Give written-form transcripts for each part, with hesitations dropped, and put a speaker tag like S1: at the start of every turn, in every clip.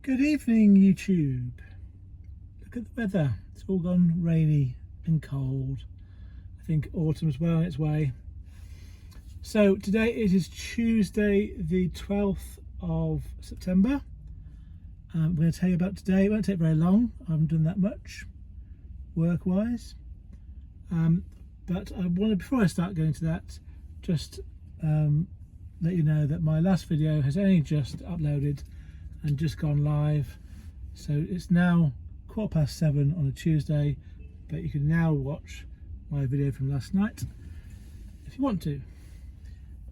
S1: Good evening, YouTube. Look at the weather. It's all gone rainy and cold. I think autumn's well on its way. So today it is Tuesday the 12th of September. I'm going to tell you about today. It won't take very long. I haven't done that much work-wise. But I wanted, before I start going to that, just let you know that my last video has only just uploaded and just gone live, so it's now 7:15 on a Tuesday, but you can now watch my video from last night if you want to.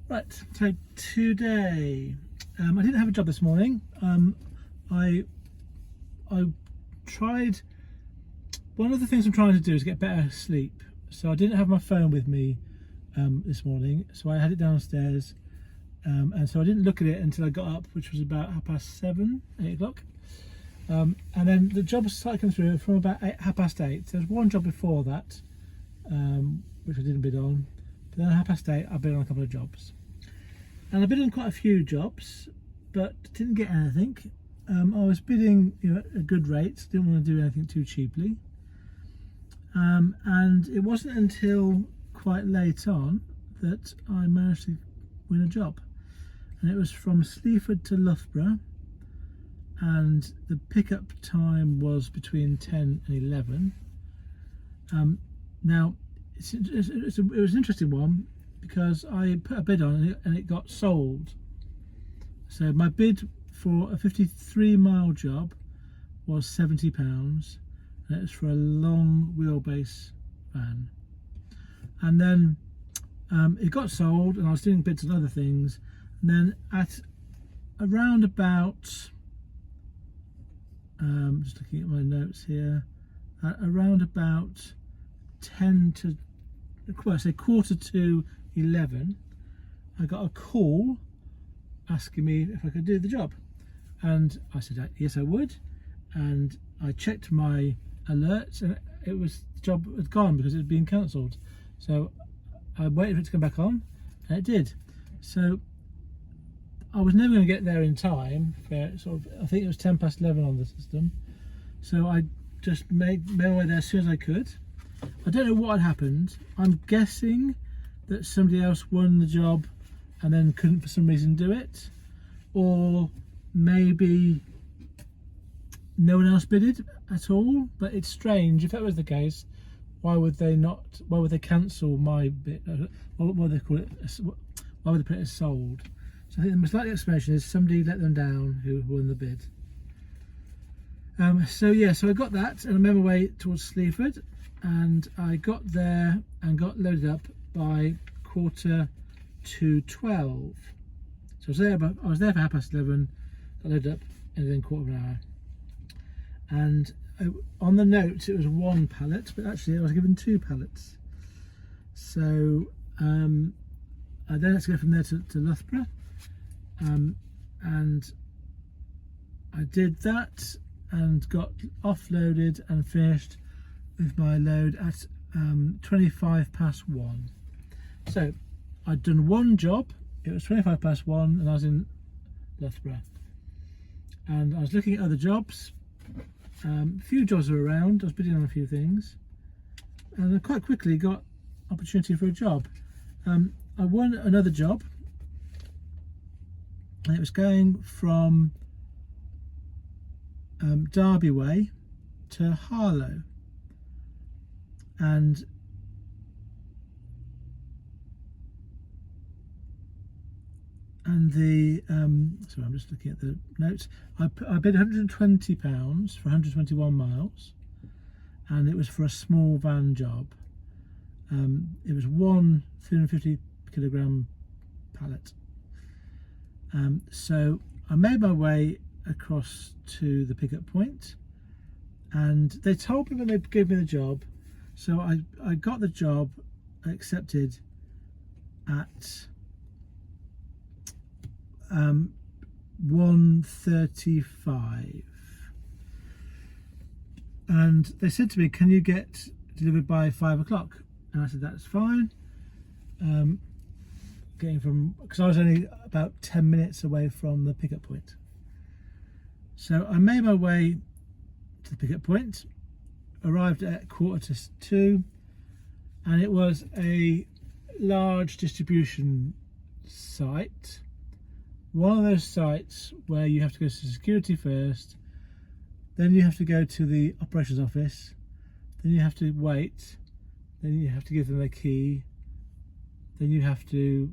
S1: Right, so today I didn't have a job this morning. I tried, one of the things I'm trying to do is get better sleep, so I didn't have my phone with me this morning, so I had it downstairs. And so I didn't look at it until I got up, which was about 8 o'clock. And then the jobs started coming through from about 8:30. There was one job before that, which I didn't bid on. But then at 8:30, I bid on a couple of jobs. And I bid on quite a few jobs, but didn't get anything. I was bidding, at a good rate. Didn't want to do anything too cheaply. And it wasn't until quite late on that I managed to win a job. And it was from Sleaford to Loughborough, and the pickup time was between 10 and 11. Now it was an interesting one because I put a bid on it and it got sold. So my bid for a 53-mile job was £70, and it was for a long wheelbase van. And then it got sold, and I was doing bids on other things, and then at around about just looking at my notes here, at around about 11:15, I got a call asking me if I could do the job, and I said yes I would, and I checked my alerts, and the job had gone because it had been cancelled. So I waited for it to come back on, and it did. So I was never going to get there in time for I think it was 11:10 on the system. So I just made my way there as soon as I could. I don't know what had happened. I'm guessing that somebody else won the job and then couldn't for some reason do it, or maybe no one else bidded at all. But it's strange. If that was the case, why would they cancel my bid? What would they call it? Why would they put it as sold? So I think the most likely explanation is somebody let them down who won the bid. So I got that, and I made my way towards Sleaford, and I got there and got loaded up by 11:45. So I was there for 11:30, got loaded up in within a quarter of an hour. And on the note it was one pallet, but actually I was given 2 pallets. So I then had to go from there to Loughborough, and I did that and got offloaded and finished with my load at 1:25. So I'd done one job, it was 1:25, and I was in Loughborough, and I was looking at other jobs. A few jobs were around. I was bidding on a few things, and I quite quickly got opportunity for a job. I won another job, and it was going from Derby Way to Harlow, and the sorry, I'm just looking at the notes. I bid £120 for 121 miles, and it was for a small van job. It was one 350-kilogram pallet. So I made my way across to the pickup point, and they told me when they gave me the job. So I got the job accepted at 1:35, and they said to me, can you get delivered by 5 o'clock? And I said that's fine. Getting from, because I was only about 10 minutes away from the pickup point. So I made my way to the pickup point, arrived at 1:45, and it was a large distribution site. One of those sites where you have to go to security first, then you have to go to the operations office, then you have to wait, then you have to give them a key, then you have to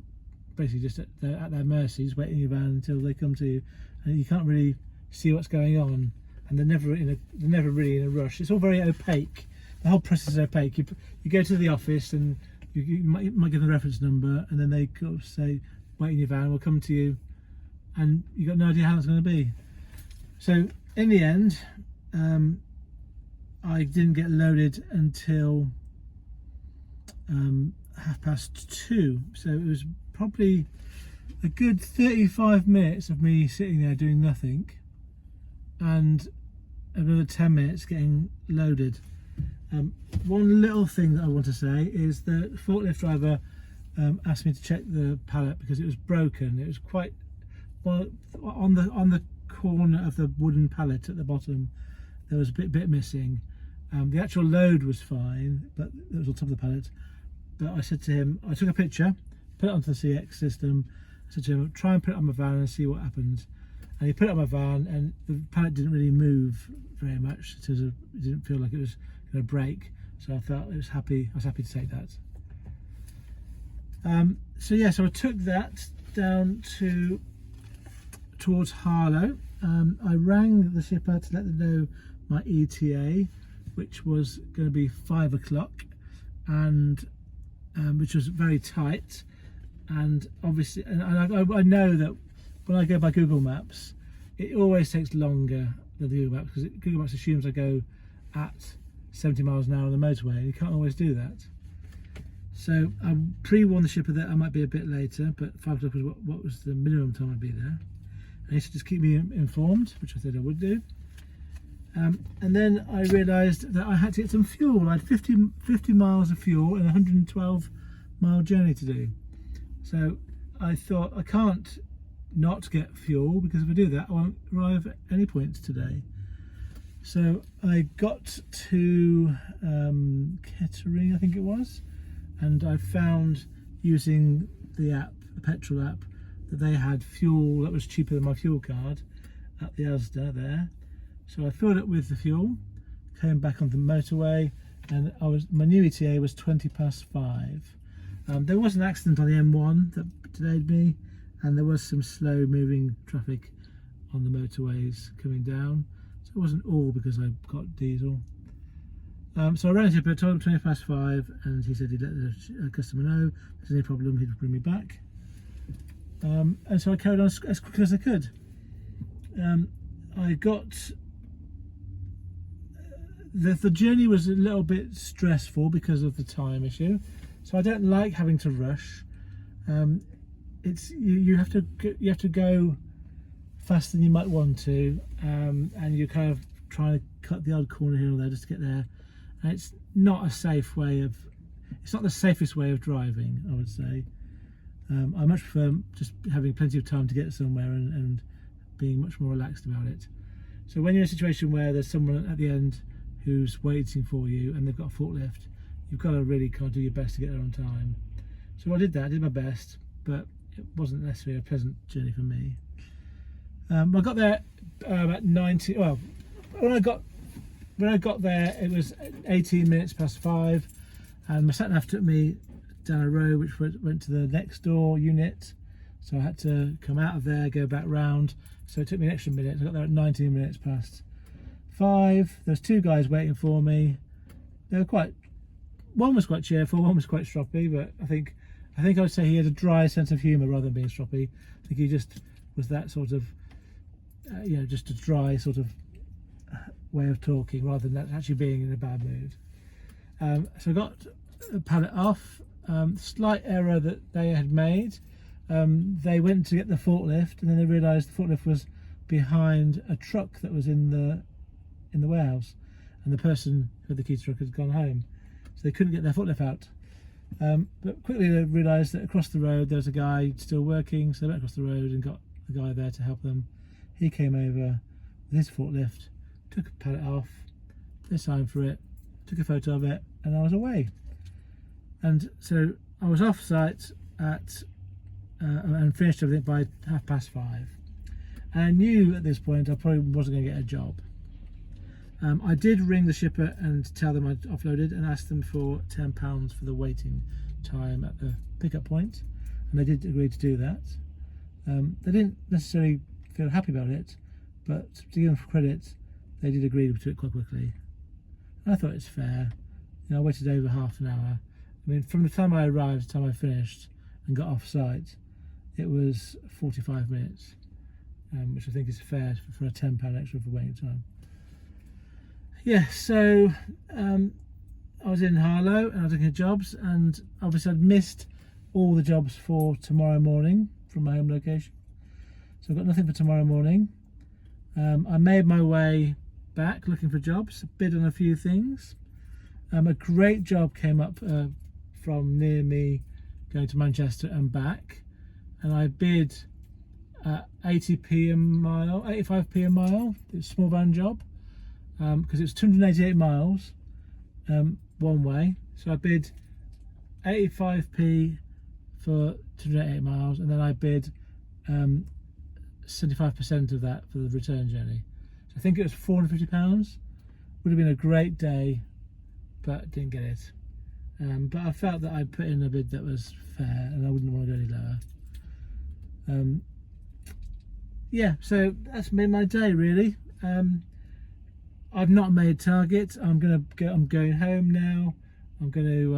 S1: basically just at their mercies, wait in your van until they come to you, and you can't really see what's going on, and they're never really in a rush. It's all very opaque. The whole process is opaque. You go to the office and you might give them the reference number, and then they say, wait in your van, we'll come to you, and you've got no idea how it's going to be. So in the end, I didn't get loaded until 2:30, so it was probably a good 35 minutes of me sitting there doing nothing, and another 10 minutes getting loaded. One little thing that I want to say is the forklift driver asked me to check the pallet because it was broken. It was quite on the corner of the wooden pallet at the bottom. There was a bit missing. The actual load was fine, but it was on top of the pallet. But I said to him, I took a picture, put it onto the CX system. I said to him, try and put it on my van and see what happens. And he put it on my van, and the pallet didn't really move very much. It didn't feel like it was going to break. So I was happy to take that. So I took that down towards Harlow. I rang the shipper to let them know my ETA, which was going to be 5 o'clock, and which was very tight. And obviously, and I know that when I go by Google Maps, it always takes longer than Google Maps, because Google Maps assumes I go at 70 miles an hour on the motorway, and you can't always do that. So I pre-warned the shipper that I might be a bit later, but 5 o'clock was what was the minimum time I'd be there. And he said just keep me informed, which I said I would do. And then I realised that I had to get some fuel. I had 50 miles of fuel and a 112-mile journey to do. So I thought, I can't not get fuel, because if I do that, I won't arrive at any point today. So I got to Kettering, I think it was, and I found, using the app, the petrol app, that they had fuel that was cheaper than my fuel card at the Asda there. So I filled it with the fuel, came back on the motorway, and my new ETA was 5:20. There was an accident on the M1 that delayed me, and there was some slow moving traffic on the motorways coming down. So it wasn't all because I got diesel. So I rang him, I told him 5:20, and he said he'd let the customer know if there's any problem, he'd bring me back. And so I carried on as quickly as I could. I got the journey was a little bit stressful because of the time issue, so I don't like having to rush. It's you have to go faster than you might want to, and you're kind of trying to cut the odd corner here or there just to get there, and it's not the safest way of driving, I would say. I much prefer just having plenty of time to get somewhere and being much more relaxed about it. So when you're in a situation where there's someone at the end who's waiting for you and they've got a forklift, you've got to really kind of do your best to get there on time. So I did that, I did my best, but it wasn't necessarily a pleasant journey for me. I got there at 90. Well, when I got there, it was 18 minutes past 5, and my sat nav took me down a road which went to the next door unit. So I had to come out of there, go back round. So it took me an extra minute. I got there at 19 minutes past 5. There was 2 guys waiting for me. They were one was quite cheerful, one was quite stroppy, but I think I would say he had a dry sense of humour rather than being stroppy. I think he just was that sort of, just a dry sort of way of talking rather than actually being in a bad mood. So I got a pallet off. Slight error that they had made. They went to get the forklift, and then they realised the forklift was behind a truck that was in the warehouse, and the person who had the key to the truck had gone home, so they couldn't get their forklift out. But quickly they realised that across the road there was a guy still working, so they went across the road and got the guy there to help them. He came over, this forklift, took a pallet off, they signed for it, took a photo of it, and I was away. And so I was off site at and finished everything by 5:30. And I knew at this point I probably wasn't going to get a job. I did ring the shipper and tell them I'd offloaded and asked them for £10 for the waiting time at the pickup point, and they did agree to do that. They didn't necessarily feel happy about it, but to give them credit, they did agree to it quite quickly. And I thought it's fair. You know, I waited over half an hour. I mean, from the time I arrived to the time I finished and got off site, it was 45 minutes, which I think is fair for a £10 extra for waiting time. Yeah, so I was in Harlow and I was looking at jobs, and obviously I'd missed all the jobs for tomorrow morning from my home location. So I've got nothing for tomorrow morning. I made my way back looking for jobs, bid on a few things. A great job came up from near me going to Manchester and back, and I bid 80p a mile, 85p a mile. It's a small van job because it's 288 miles one way, so I bid 85p for 288 miles, and then I bid 75% of that for the return journey. So I think it was £450. Would have been a great day, but didn't get it. But I felt that I put in a bid that was fair, and I wouldn't want to go any lower. Yeah, so that's been my day really. I've not made target. I'm going home now. I'm going to.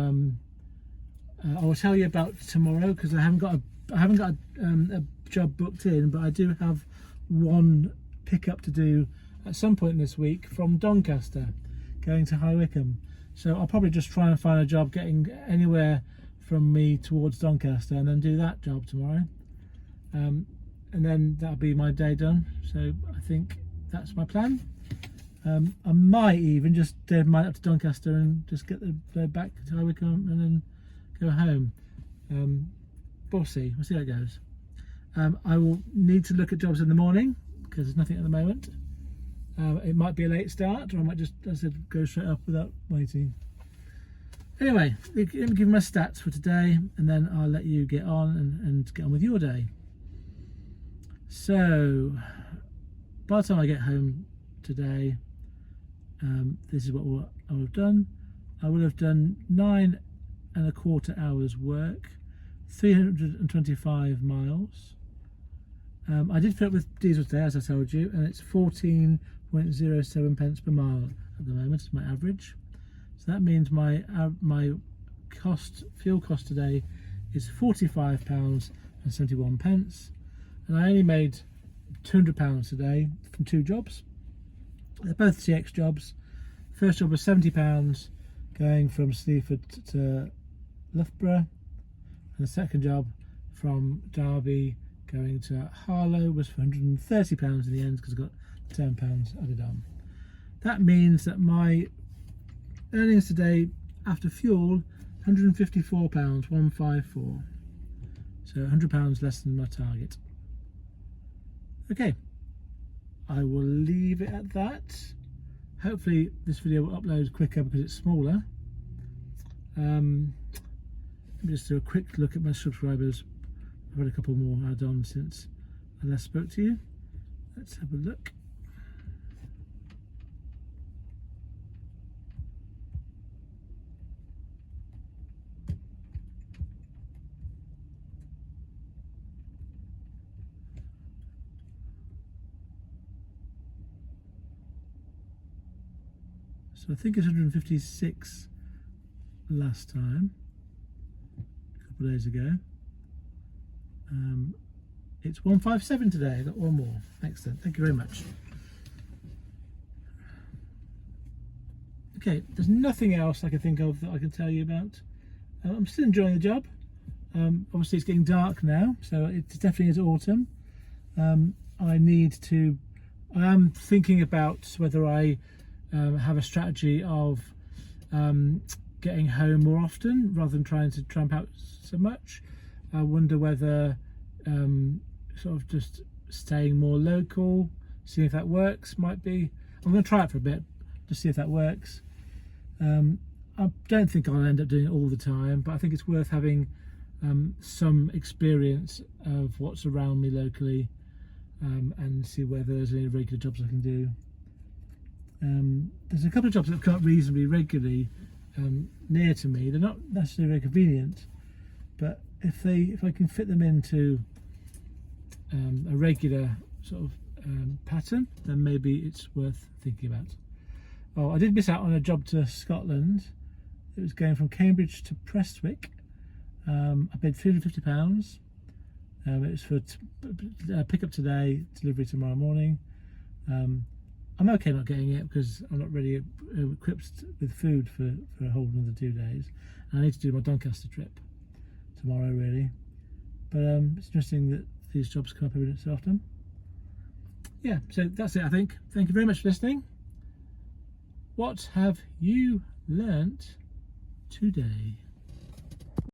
S1: I will tell you about tomorrow because I haven't got a job booked in, but I do have one pickup to do at some point this week from Doncaster, going to High Wycombe. So I'll probably just try and find a job getting anywhere from me towards Doncaster, and then do that job tomorrow. And then that'll be my day done. So I think that's my plan. I might even just mine up to Doncaster and just get the back to High Wycombe and then go home. We'll see how it goes. I will need to look at jobs in the morning because there's nothing at the moment. It might be a late start, or I might just, as I said, go straight up without waiting. Anyway, let me give you my stats for today, and then I'll let you get on and get on with your day. So, by the time I get home today, this is what I would have done. I would have done 9.25 hours work, 325 miles. I did fill up with diesel today, as I told you, and it's 14.07 pence per mile at the moment. It's my average. So that means my fuel cost today is £45.71, and I only made £200 today from two jobs. They're both CX jobs. First job was £70 going from Sleaford to Loughborough, and the second job from Derby going to Harlow was for £130 in the end because I got £10 added on. That means that my earnings today after fuel, £154.154. So £100 less than my target. Okay, I will leave it at that. Hopefully this video will upload quicker because it's smaller. Let me just do a quick look at my subscribers. I've had a couple more added on since I last spoke to you. Let's have a look. So I think it's 156 last time, a couple of days ago. It's 157 today. I got one more. Excellent. Thank you very much. Okay, there's nothing else I can think of that I can tell you about. I'm still enjoying the job. Obviously it's getting dark now, so it definitely is autumn. I am thinking about whether I have a strategy of getting home more often rather than trying to tramp out so much. I wonder whether sort of just staying more local see if that works. I'm going to try it for a bit to see if that works. I don't think I'll end up doing it all the time, but I think it's worth having some experience of what's around me locally, and see whether there's any regular jobs I can do. There's a couple of jobs that have come up reasonably regularly near to me. They're not necessarily very convenient, but if I can fit them into a regular sort of pattern, then maybe it's worth thinking about. Oh, I did miss out on a job to Scotland. It was going from Cambridge to Prestwick. I paid £350. It was for pick up today, delivery tomorrow morning. I'm okay not getting it because I'm not really equipped with food for a whole another 2 days. And I need to do my Doncaster trip tomorrow, really. But it's interesting that these jobs come up every so often. Yeah, so that's it, I think. Thank you very much for listening. What have you learnt today?